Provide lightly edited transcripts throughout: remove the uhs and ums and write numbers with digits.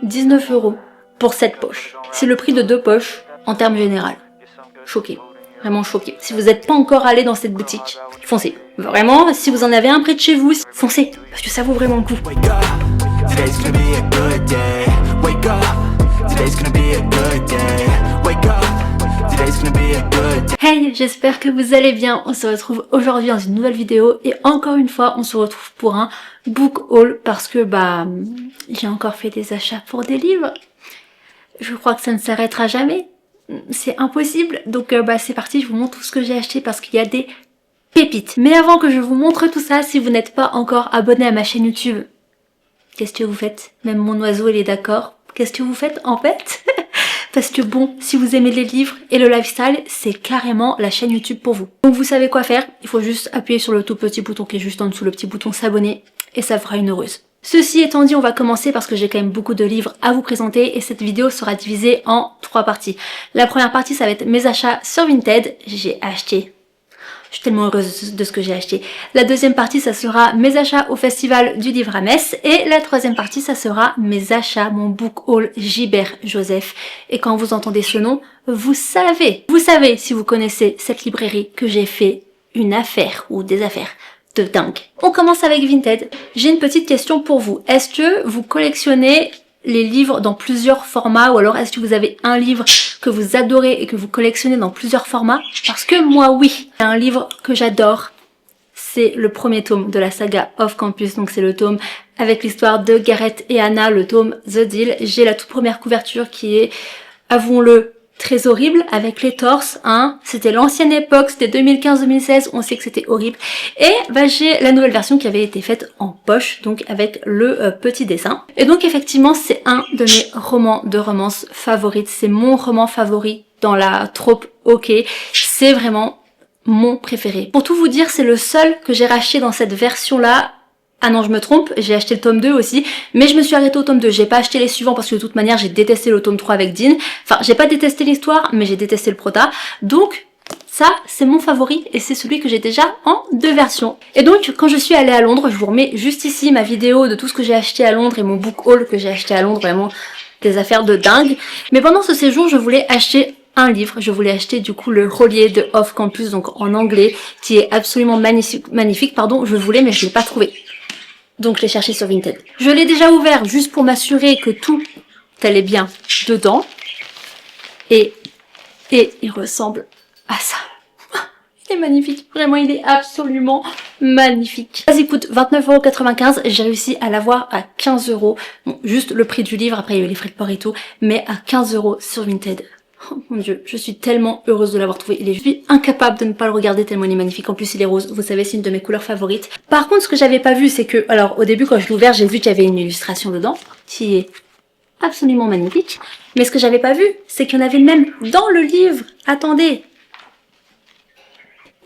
19 € pour cette poche. C'est le prix de 2 poches en termes général. Choqué. Vraiment choqué. Si vous n'êtes pas encore allé dans cette boutique, foncez. Vraiment, si vous en avez un près de chez vous, foncez. Parce que ça vaut vraiment le coup. Hey, j'espère que vous allez bien. On se retrouve aujourd'hui dans une nouvelle vidéo et encore une fois, on se retrouve pour un book haul parce que j'ai encore fait des achats pour des livres. Je crois que ça ne s'arrêtera jamais. C'est impossible. Donc c'est parti, je vous montre tout ce que j'ai acheté parce qu'il y a des pépites. Mais avant que je vous montre tout ça, si vous n'êtes pas encore abonné à ma chaîne YouTube, qu'est-ce que vous faites? Même mon oiseau, il est d'accord. Qu'est-ce que vous faites en fait? Parce que bon, si vous aimez les livres et le lifestyle, c'est carrément la chaîne YouTube pour vous. Donc vous savez quoi faire, il faut juste appuyer sur le tout petit bouton qui est juste en dessous, le petit bouton s'abonner, et ça fera une heureuse. Ceci étant dit, on va commencer parce que j'ai quand même beaucoup de livres à vous présenter et cette vidéo sera divisée en 3 parties. La première partie, ça va être mes achats sur Vinted. J'ai acheté. Je suis tellement heureuse de ce que j'ai acheté. La deuxième partie, ça sera mes achats au festival du livre à Metz. Et la troisième partie, ça sera mes achats, mon book haul Gilbert Joseph. Et quand vous entendez ce nom, vous savez si vous connaissez cette librairie que j'ai fait une affaire ou des affaires de dingue. On commence avec Vinted. J'ai une petite question pour vous. Est-ce que vous collectionnez les livres dans plusieurs formats ou alors est-ce que vous avez un livre que vous adorez et que vous collectionnez dans plusieurs formats? Parce que moi oui, un livre que j'adore, c'est le premier tome de la saga Off Campus, donc c'est le tome avec l'histoire de Gareth et Anna, le tome The Deal. J'ai la toute première couverture qui est, avouons-le, très horrible avec les torses, hein. C'était l'ancienne époque, c'était 2015-2016, on sait que c'était horrible. Et j'ai la nouvelle version qui avait été faite en poche, donc avec le petit dessin. Et donc effectivement, c'est un de mes romans de romance favorites. C'est mon roman favori dans la trope OK. C'est vraiment mon préféré. Pour tout vous dire, c'est le seul que j'ai racheté dans cette version-là. Ah non, je me trompe, j'ai acheté le tome 2 aussi, mais je me suis arrêtée au tome 2, j'ai pas acheté les suivants parce que de toute manière j'ai détesté le tome 3 avec Dean. Enfin, j'ai pas détesté l'histoire, mais j'ai détesté le prota. Donc, ça, c'est mon favori et c'est celui que j'ai déjà en 2 versions. Et donc, quand je suis allée à Londres, je vous remets juste ici ma vidéo de tout ce que j'ai acheté à Londres et mon book haul que j'ai acheté à Londres, vraiment des affaires de dingue. Mais pendant ce séjour, je voulais acheter un livre, je voulais acheter du coup le relié de Off Campus, donc en anglais, qui est absolument magnifique, pardon, je voulais mais je l'ai pas trouvé. Donc je l'ai cherché sur Vinted. Je l'ai déjà ouvert juste pour m'assurer que tout allait bien dedans. Et il ressemble à ça. Il est magnifique. Vraiment, il est absolument magnifique. Ça coûte 29,95 €. J'ai réussi à l'avoir à 15 €. Bon, juste le prix du livre. Après, il y a eu les frais de port et tout. Mais à 15 € sur Vinted. Oh mon dieu, je suis tellement heureuse de l'avoir trouvé. Je suis incapable de ne pas le regarder tellement il est magnifique. En plus, il est rose. Vous savez, c'est une de mes couleurs favorites. Par contre, ce que j'avais pas vu, c'est que, alors, au début, quand je l'ai ouvert, j'ai vu qu'il y avait une illustration dedans, qui est absolument magnifique. Mais ce que j'avais pas vu, c'est qu'il y en avait même dans le livre. Attendez.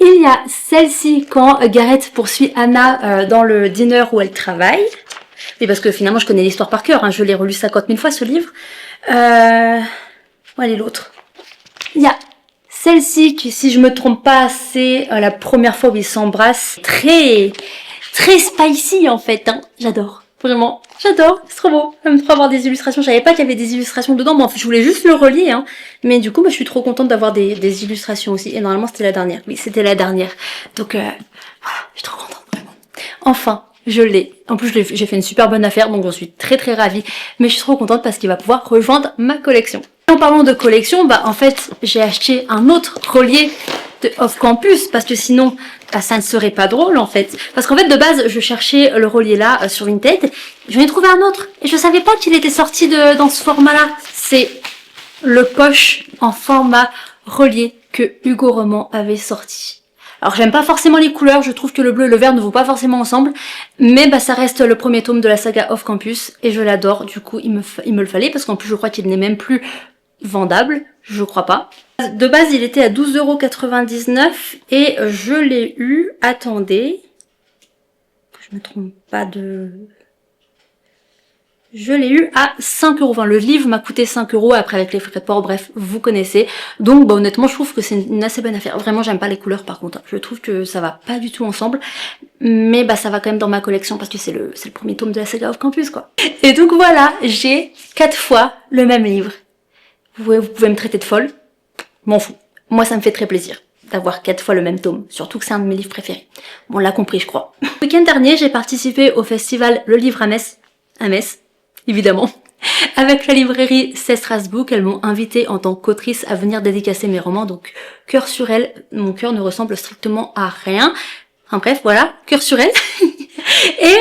Il y a celle-ci quand Gareth poursuit Anna dans le diner où elle travaille. Oui, parce que finalement, je connais l'histoire par cœur. Hein. Je l'ai relu 50 000 fois, ce livre. Où elle est l'autre? Il y a celle-ci qui, si je me trompe pas, c'est la première fois où ils s'embrassent. Très spicy en fait, hein. J'adore. Vraiment, j'adore. C'est trop beau. Même trop avoir des illustrations. Je savais pas qu'il y avait des illustrations dedans. Bon, je voulais juste le relier, hein. Mais du coup, je suis trop contente d'avoir des illustrations aussi. Et normalement, c'était la dernière. Oui, c'était la dernière. Donc, voilà, je suis trop contente, vraiment. Enfin, je l'ai. En plus, j'ai fait une super bonne affaire, donc j'en suis très ravie. Mais je suis trop contente parce qu'il va pouvoir rejoindre ma collection. En parlant de collection, en fait, j'ai acheté un autre relié de Off Campus parce que sinon, ça ne serait pas drôle en fait. Parce qu'en fait, de base, je cherchais le relié là sur Vinted. J'en ai trouvé un autre et je savais pas qu'il était sorti dans ce format-là. C'est le poche en format relié que Hugo Roman avait sorti. Alors j'aime pas forcément les couleurs, je trouve que le bleu et le vert ne vont pas forcément ensemble, mais ça reste le premier tome de la saga Off Campus et je l'adore, du coup il me le fallait parce qu'en plus je crois qu'il n'est même plus vendable, je crois pas. De base il était à 12,99 € et je l'ai eu, attendez, que je me trompe pas de... je l'ai eu à 5 euros. Enfin, le livre m'a coûté 5 euros, après avec les frais de port, bref, vous connaissez. Donc, bah, honnêtement, je trouve que c'est une assez bonne affaire. Vraiment, j'aime pas les couleurs, par contre. Je trouve que ça va pas du tout ensemble. Mais, bah, ça va quand même dans ma collection, parce que c'est le premier tome de la saga Off Campus, quoi. Et donc, voilà, j'ai 4 fois le même livre. Vous pouvez me traiter de folle. M'en fous. Moi, ça me fait très plaisir d'avoir 4 fois le même tome, surtout que c'est un de mes livres préférés. Bon, on l'a compris, je crois. Le week-end dernier, j'ai participé au festival Le Livre à Metz, évidemment, avec la librairie C'est Strasbourg. Elles m'ont invitée en tant qu'autrice à venir dédicacer mes romans, donc cœur sur elle. Mon cœur ne ressemble strictement à rien. Enfin bref, voilà, cœur sur elle. Et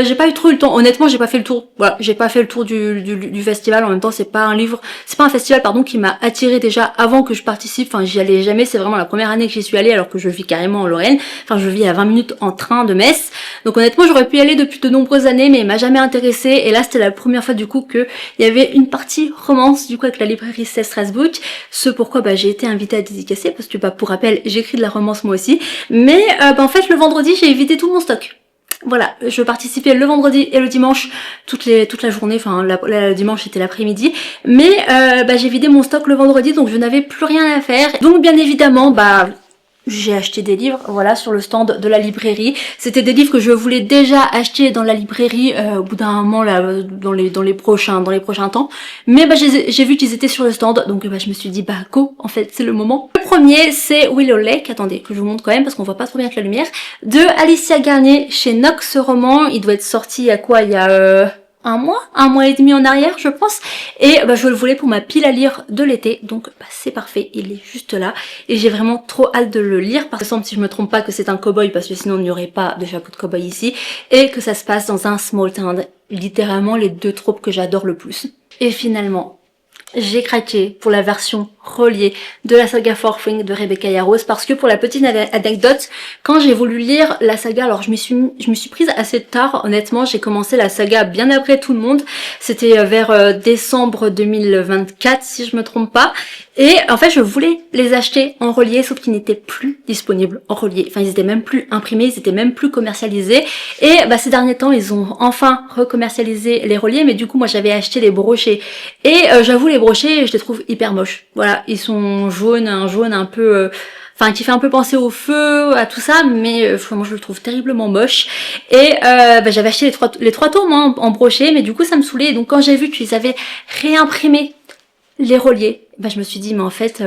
j'ai pas eu trop eu le temps. Honnêtement, j'ai pas fait le tour. Voilà, j'ai pas fait le tour du festival. En même temps, c'est pas un festival pardon qui m'a attiré déjà avant que je participe. Enfin, j'y allais jamais. C'est vraiment la première année que j'y suis allée, alors que je vis carrément en Lorraine. Enfin, je vis à 20 minutes en train de Metz. Donc honnêtement, j'aurais pu y aller depuis de nombreuses années, mais il m'a jamais intéressée. Et là, c'était la première fois du coup que il y avait une partie romance du coup avec la librairie C'est Strasbourg. Ce pourquoi j'ai été invitée à dédicacer, parce que pour rappel, j'écris de la romance moi aussi. Mais en fait, le vendredi, j'ai vidé tout mon stock. Voilà, je participais le vendredi et le dimanche, toute la journée, enfin le dimanche c'était l'après-midi, mais j'ai vidé mon stock le vendredi, donc je n'avais plus rien à faire. Donc bien évidemment, j'ai acheté des livres, voilà, sur le stand de la librairie. C'était des livres que je voulais déjà acheter dans la librairie au bout d'un moment là, dans les prochains temps. Mais j'ai vu qu'ils étaient sur le stand, donc je me suis dit go, en fait c'est le moment. Le premier c'est Willow Lake, attendez que je vous montre quand même parce qu'on voit pas trop bien avec la lumière, de Alicia Garnier chez Nox. Ce roman, il doit être sorti il y a quoi, il y a un mois et demi en arrière je pense, et je le voulais pour ma pile à lire de l'été, donc c'est parfait, il est juste là et j'ai vraiment trop hâte de le lire, parce que semble, si je me trompe pas, que c'est un cow-boy, parce que sinon il n'y aurait pas de chapeau de cow-boy ici, et que ça se passe dans un small town, littéralement les deux tropes que j'adore le plus. Et finalement, j'ai craqué pour la version reliée de la saga Four Things de Rebecca Yarros, parce que pour la petite anecdote, quand j'ai voulu lire la saga, alors je me suis prise assez tard, honnêtement, j'ai commencé la saga bien après tout le monde, c'était vers décembre 2024 si je me trompe pas, et en fait je voulais les acheter en relié, sauf qu'ils n'étaient plus disponibles en relié, enfin ils étaient même plus imprimés, ils étaient même plus commercialisés, et ces derniers temps ils ont enfin recommercialisé les reliés, mais du coup moi j'avais acheté les brochets, et j'avoue les brochets je les trouve hyper moches, voilà, ils sont jaunes, un jaune un peu qui fait un peu penser au feu, à tout ça, mais moi je le trouve terriblement moche. Et j'avais acheté les trois tomes en brochet, mais du coup ça me saoulait, et donc quand j'ai vu qu'ils avaient réimprimé les reliés, je me suis dit mais en fait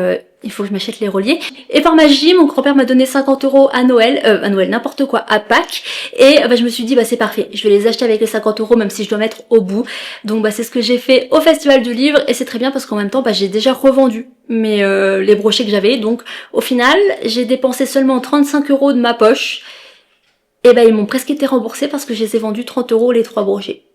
il faut que je m'achète les reliés, et par magie mon grand-père m'a donné 50 € à Noël, n'importe quoi, à Pâques, et je me suis dit c'est parfait, je vais les acheter avec les 50 €, même si je dois mettre au bout. Donc c'est ce que j'ai fait au festival du livre, et c'est très bien parce qu'en même temps j'ai déjà revendu les brochets que j'avais, donc au final j'ai dépensé seulement 35 € de ma poche, et ils m'ont presque été remboursés parce que je les ai vendus 30 € les 3 brochets.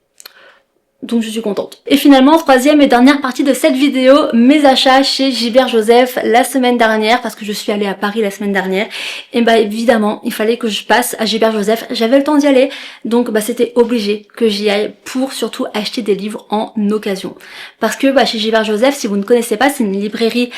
Donc je suis contente. Et finalement, troisième et dernière partie de cette vidéo, mes achats chez Gilbert Joseph la semaine dernière, parce que je suis allée à Paris la semaine dernière, et évidemment il fallait que je passe à Gilbert Joseph, j'avais le temps d'y aller, donc c'était obligé que j'y aille pour surtout acheter des livres en occasion. Parce que chez Gilbert Joseph, si vous ne connaissez pas, c'est une librairie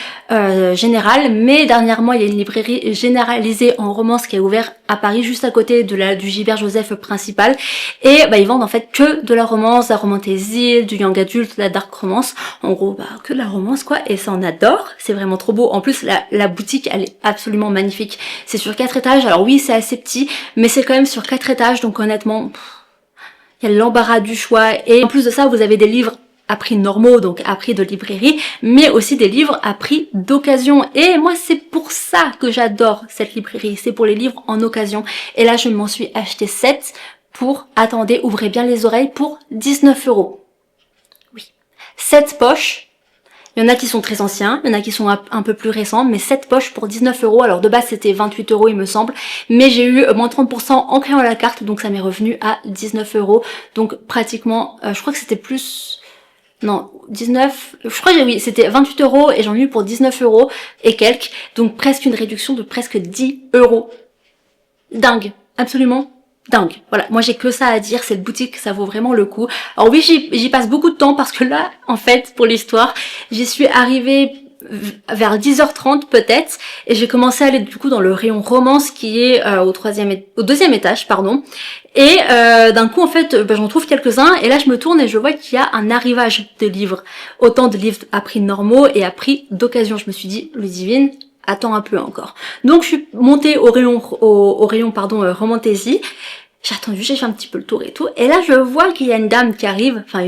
générale, mais dernièrement il y a une librairie généralisée en romance qui est ouverte à Paris, juste à côté de du Gilbert Joseph principal, et ils vendent en fait que de la romance, du young adult, de la dark romance, en gros que de la romance quoi, et ça on adore, c'est vraiment trop beau. En plus la boutique elle est absolument magnifique, c'est sur 4 étages, alors oui c'est assez petit, mais c'est quand même sur 4 étages, donc honnêtement il y a l'embarras du choix, et en plus de ça vous avez des livres à prix normaux, donc à prix de librairie, mais aussi des livres à prix d'occasion, et moi c'est pour ça que j'adore cette librairie, c'est pour les livres en occasion, et là je m'en suis acheté 7 pour, attendez, ouvrez bien les oreilles, pour 19 €. Oui. 7 poches. Il y en a qui sont très anciens, il y en a qui sont un peu plus récents, mais 7 poches pour 19 €. Alors de base c'était 28 € il me semble, mais j'ai eu moins 30% en créant la carte, donc ça m'est revenu à 19 €. Donc pratiquement, je crois que c'était plus... Non, 19... Je crois que oui, c'était 28 € et j'en ai eu pour 19 € et quelques. Donc presque une réduction de presque 10 €. Dingue, absolument dingue. Voilà, moi j'ai que ça à dire, cette boutique ça vaut vraiment le coup. Alors oui, j'y passe beaucoup de temps parce que là, en fait, pour l'histoire, j'y suis arrivée vers 10h30 peut-être, et j'ai commencé à aller du coup dans le rayon romance qui est au deuxième étage, pardon. Et d'un coup en fait j'en trouve quelques-uns et là je me tourne et je vois qu'il y a un arrivage de livres. Autant de livres à prix normaux et à prix d'occasion. Je me suis dit, Ludivine, attends un peu encore. Donc je suis montée au rayon Romantaisie. J'ai attendu, j'ai fait un petit peu le tour et tout. Et là je vois qu'il y a une dame qui arrive, enfin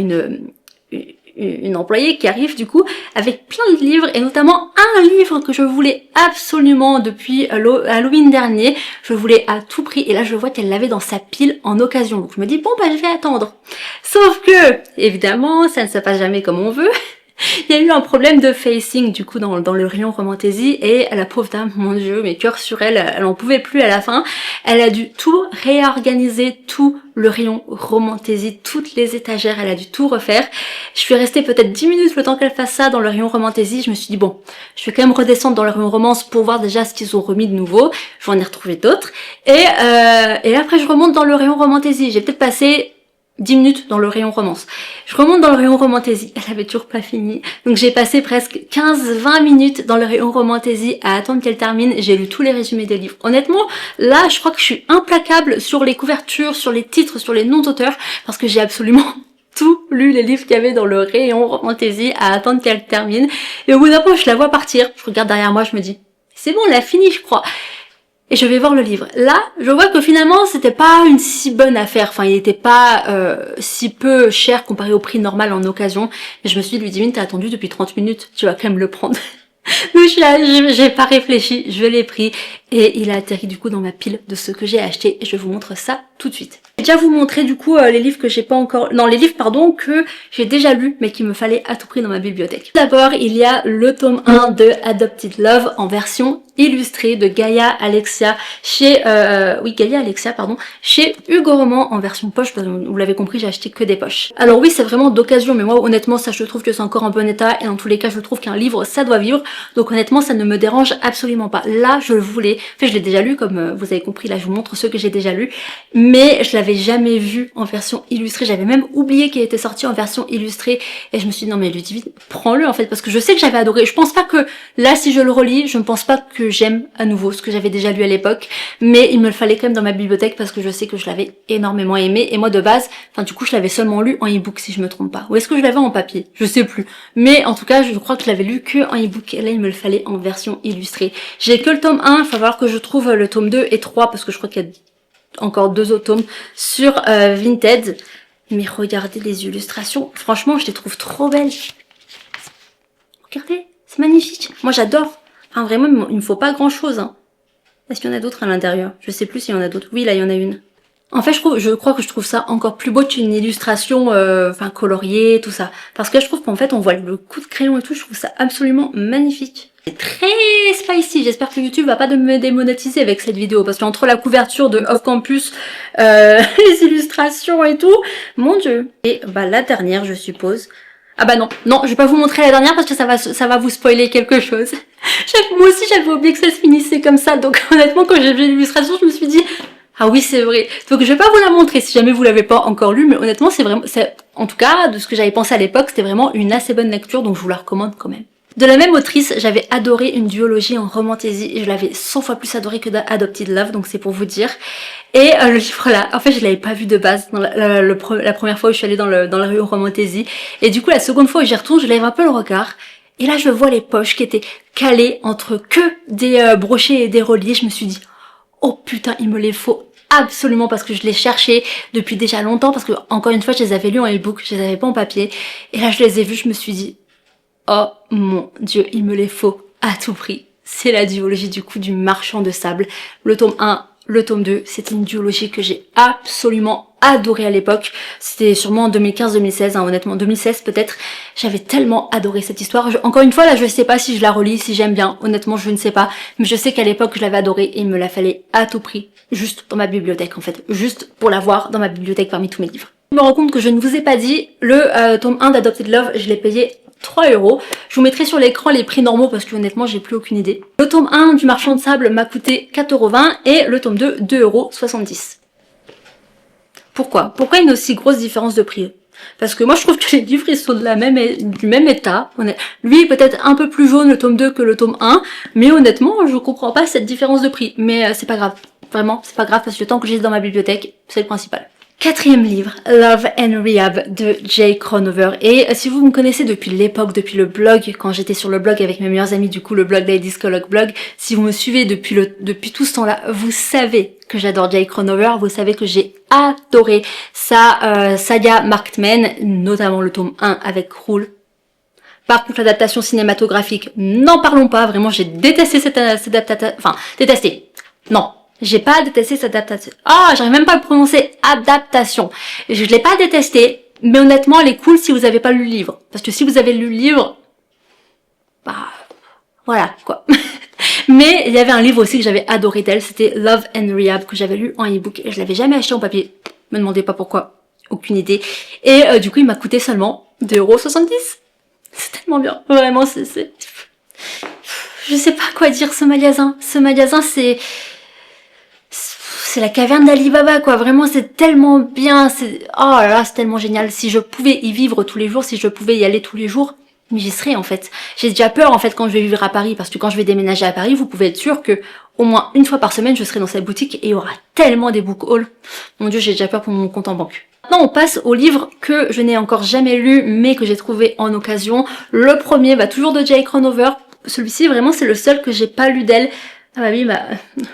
une employée qui arrive du coup avec plein de livres et notamment un livre que je voulais absolument depuis Halloween dernier. Je voulais à tout prix et là je vois qu'elle l'avait dans sa pile en occasion. Donc je me dis bon bah je vais attendre. Sauf que évidemment ça ne se passe jamais comme on veut. Il y a eu un problème de facing du coup dans le rayon Romantaisie et la pauvre dame, mon dieu, mes cœurs sur elle, elle en pouvait plus à la fin. Elle a dû tout réorganiser, tout le rayon Romantaisie, toutes les étagères, elle a dû tout refaire. Je suis restée peut-être 10 minutes le temps qu'elle fasse ça dans le rayon Romantaisie. Je me suis dit bon, je vais quand même redescendre dans le rayon romance pour voir déjà ce qu'ils ont remis de nouveau. Je vais en y retrouver d'autres. Et après je remonte dans le rayon Romantaisie. J'ai peut-être passé 10 minutes dans le rayon romance. Je remonte dans le rayon Romantaisie, elle avait toujours pas fini. Donc j'ai passé presque 15-20 minutes dans le rayon Romantaisie à attendre qu'elle termine. J'ai lu tous les résumés des livres. Honnêtement, là, je crois que je suis implacable sur les couvertures, sur les titres, sur les noms d'auteurs, parce que j'ai absolument tout lu les livres qu'il y avait dans le rayon Romantaisie à attendre qu'elle termine. Et au bout d'un moment, je la vois partir. Je regarde derrière moi, je me dis, c'est bon, elle a fini, je crois. Et je vais voir le livre. Là, je vois que finalement, c'était pas une si bonne affaire. Enfin, il était pas si peu cher comparé au prix normal en occasion. Et je me suis dit, Ludivine, t'as attendu depuis 30 minutes. Tu vas quand même le prendre. Donc je suis là, j'ai pas réfléchi, je l'ai pris. Et il a atterri du coup dans ma pile de ce que j'ai acheté. Et je vous montre ça tout de suite. Je vais déjà vous montrer du coup les livres que j'ai pas encore... Non, les livres, pardon, que j'ai déjà lus, mais qu'il me fallait à tout prix dans ma bibliothèque. D'abord, il y a le tome 1 de Adopted Love en version illustrée de Gaia Alexia chez... Gaia Alexia, pardon, chez Hugo Roman en version poche. Parce que vous l'avez compris, j'ai acheté que des poches. Alors oui, c'est vraiment d'occasion, mais moi, honnêtement, ça, je trouve que c'est encore en bon état. Et dans tous les cas, je trouve qu'un livre, ça doit vivre. Donc honnêtement, ça ne me dérange absolument pas. Là, je le voulais. En fait, je l'ai déjà lu, comme vous avez compris. Là, je vous montre ceux que j'ai déjà lus. Mais je l'avais jamais vu en version illustrée. J'avais même oublié qu'il était sorti en version illustrée. Et je me suis dit, non mais Ludivine, prends-le en fait. Parce que je sais que j'avais adoré. Je pense pas que, là, si je le relis, je ne pense pas que j'aime à nouveau ce que j'avais déjà lu à l'époque. Mais il me le fallait quand même dans ma bibliothèque parce que je sais que je l'avais énormément aimé. Et moi, de base, enfin, du coup, je l'avais seulement lu en e-book, si je me trompe pas. Ou est-ce que je l'avais en papier? Je sais plus. Mais en tout cas, je crois que je l'avais lu que en e-book. Et là, il me le fallait en version illustrée. J'ai que le tome 1. Il va falloir que je trouve le tome 2 et 3 parce que je crois qu'il y a encore 2 autres tomes sur Vinted. Mais regardez les illustrations. Franchement, je les trouve trop belles. Regardez, c'est magnifique. Moi, j'adore. Enfin, vraiment, il me faut pas grand-chose. Hein. Est-ce qu'il y en a d'autres à l'intérieur? Je sais plus s'il y en a d'autres. Oui, là, il y en a une. En fait, je crois que je trouve ça encore plus beau qu'une illustration, coloriée, tout ça. Parce que je trouve qu'en fait, on voit le coup de crayon et tout. Je trouve ça absolument magnifique. C'est très spicy. J'espère que YouTube va pas me démonétiser avec cette vidéo. Parce qu'entre la couverture de Off Campus, les illustrations et tout, mon dieu. Et bah la dernière, je suppose. Ah bah non, je vais pas vous montrer la dernière parce que ça va vous spoiler quelque chose. Moi aussi, j'avais oublié que ça se finissait comme ça. Donc honnêtement, quand j'ai vu l'illustration, je me suis dit... Ah oui, c'est vrai. Donc je vais pas vous la montrer si jamais vous l'avez pas encore lu, mais honnêtement, en tout cas, de ce que j'avais pensé à l'époque, c'était vraiment une assez bonne lecture, donc je vous la recommande quand même. De la même autrice, j'avais adoré une duologie en romantaisie, et je l'avais 100 fois plus adoré que Adopted Love, donc c'est pour vous dire. Et le livre là, en fait, je l'avais pas vu de base, dans la première fois où je suis allée dans la rue romantaisie, et du coup, la seconde fois où j'y retourne, je lève un peu le regard, et là, je vois les poches qui étaient calées entre que des brochets et des reliés, je me suis dit... Oh putain, il me les faut absolument parce que je les cherchais depuis déjà longtemps parce que, encore une fois, je les avais lus en e-book, je les avais pas en papier. Et là, je les ai vus, je me suis dit, oh mon dieu, il me les faut à tout prix. C'est la duologie du coup du Marchand de Sable. Le tome 1, le tome 2, c'était une duologie que j'ai absolument adoré à l'époque. C'était sûrement en 2015-2016, hein, honnêtement, 2016 peut-être. J'avais tellement adoré cette histoire. Encore une fois, là, je sais pas si je la relis, si j'aime bien. Honnêtement, je ne sais pas. Mais je sais qu'à l'époque, je l'avais adoré et il me la fallait à tout prix. Juste dans ma bibliothèque, en fait. Juste pour l'avoir dans ma bibliothèque parmi tous mes livres. Je me rends compte que je ne vous ai pas dit, le tome 1 d'Adopted Love, je l'ai payé 3 €. Je vous mettrai sur l'écran les prix normaux parce que honnêtement j'ai plus aucune idée. Le tome 1 du Marchand de Sable m'a coûté 4,20 € et le tome 2, 2,70 €. Pourquoi? Pourquoi une aussi grosse différence de prix? Parce que moi je trouve que les livres ils sont du même état. Lui est peut-être un peu plus jaune le tome 2 que le tome 1, mais honnêtement je comprends pas cette différence de prix. Mais c'est pas grave, vraiment c'est pas grave parce que le temps que j'ai dans ma bibliothèque, c'est le principal. Quatrième livre, Love and Rehab de Jay Cronover. Et si vous me connaissez depuis l'époque, depuis le blog, quand j'étais sur le blog avec mes meilleurs amis, du coup le blog Ladies Colloque Blog, si vous me suivez depuis tout ce temps-là, vous savez que j'adore Jay Cronover, vous savez que j'ai adoré sa saga Marked Men, notamment le tome 1 avec Rule. Par contre, l'adaptation cinématographique, n'en parlons pas, vraiment j'ai détesté cette adaptation, enfin, détesté, non. J'ai pas détesté cette adaptation. Ah, j'arrive même pas à le prononcer. Adaptation. Je l'ai pas détesté, mais honnêtement, elle est cool si vous avez pas lu le livre. Parce que si vous avez lu le livre, bah, voilà, quoi. Mais il y avait un livre aussi que j'avais adoré d'elle, c'était Love and Rehab, que j'avais lu en e-book. Et je l'avais jamais acheté en papier. Me demandez pas pourquoi. Aucune idée. Et du coup, il m'a coûté seulement 2,70 €. C'est tellement bien. Vraiment, je sais pas quoi dire, ce magasin. Ce magasin, c'est la caverne d'Ali Baba, quoi. Vraiment, c'est tellement bien. Oh là là, c'est tellement génial. Si je pouvais y vivre tous les jours, si je pouvais y aller tous les jours, mais j'y serais, en fait. J'ai déjà peur, en fait, quand je vais vivre à Paris, parce que quand je vais déménager à Paris, vous pouvez être sûr que au moins une fois par semaine, je serai dans cette boutique et il y aura tellement des book hauls. Mon Dieu, j'ai déjà peur pour mon compte en banque. Maintenant, on passe au livre que je n'ai encore jamais lu, mais que j'ai trouvé en occasion. Le premier, toujours de Jay Cronover. Celui-ci, vraiment, c'est le seul que j'ai pas lu d'elle. Ah bah oui,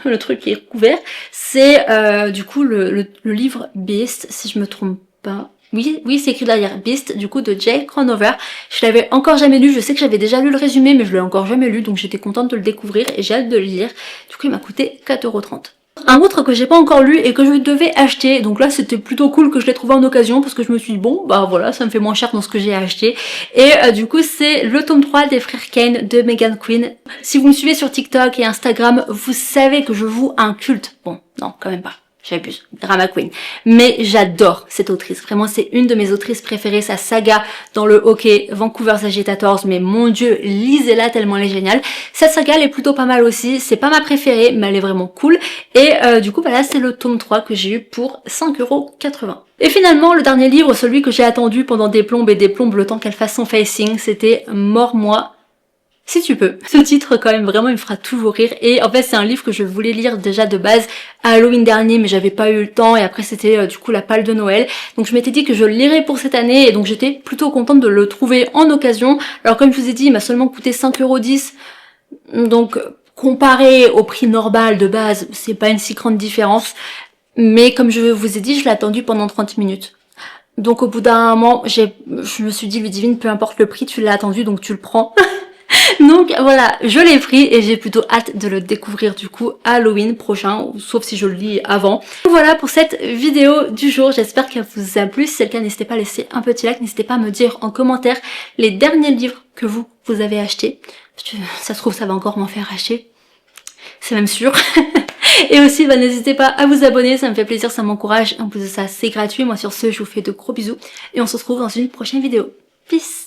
le truc qui est couvert, c'est du coup le livre Beast, si je me trompe pas. Oui, c'est écrit derrière, Beast, du coup de Jay Cronover. Je l'avais encore jamais lu, je sais que j'avais déjà lu le résumé, mais je l'ai encore jamais lu, donc j'étais contente de le découvrir et j'ai hâte de le lire. Du coup, il m'a coûté 4,30 €. Un autre que j'ai pas encore lu et que je devais acheter, donc là c'était plutôt cool que je l'ai trouvé en occasion parce que je me suis dit bon bah voilà, ça me fait moins cher dans ce que j'ai acheté. Et du coup c'est le tome 3 des frères Kane de Megan Quinn. Si vous me suivez sur TikTok et Instagram, vous savez que je voue un culte. Bon, non quand même pas. J'abuse, Drama Queen. Mais j'adore cette autrice. Vraiment, c'est une de mes autrices préférées. Sa saga dans le hockey, Vancouver's Agitators. Mais mon Dieu, lisez-la tellement elle est géniale. Cette saga, elle est plutôt pas mal aussi. C'est pas ma préférée, mais elle est vraiment cool. Et du coup, là, c'est le tome 3 que j'ai eu pour 5,80 €. Et finalement, le dernier livre, celui que j'ai attendu pendant des plombes et des plombes le temps qu'elle fasse son facing, c'était Mors-moi. Si tu peux. Ce titre quand même vraiment il me fera toujours rire et en fait c'est un livre que je voulais lire déjà de base à Halloween dernier mais j'avais pas eu le temps et après c'était du coup la palle de Noël. Donc je m'étais dit que je le lirais pour cette année et donc j'étais plutôt contente de le trouver en occasion. Alors comme je vous ai dit il m'a seulement coûté 5,10 €. Donc comparé au prix normal de base c'est pas une si grande différence. Mais comme je vous ai dit je l'ai attendu pendant 30 minutes. Donc au bout d'un moment je me suis dit Ludivine peu importe le prix tu l'as attendu donc tu le prends. Donc voilà, je l'ai pris et j'ai plutôt hâte de le découvrir du coup Halloween prochain, sauf si je le lis avant. Voilà pour cette vidéo du jour, j'espère qu'elle vous a plu. Si c'est le cas, n'hésitez pas à laisser un petit like, n'hésitez pas à me dire en commentaire les derniers livres que vous avez achetés. Parce que ça se trouve, ça va encore m'en faire acheter. C'est même sûr. Et aussi, n'hésitez pas à vous abonner, ça me fait plaisir, ça m'encourage. En plus de ça, c'est gratuit. Moi sur ce, je vous fais de gros bisous. Et on se retrouve dans une prochaine vidéo. Peace!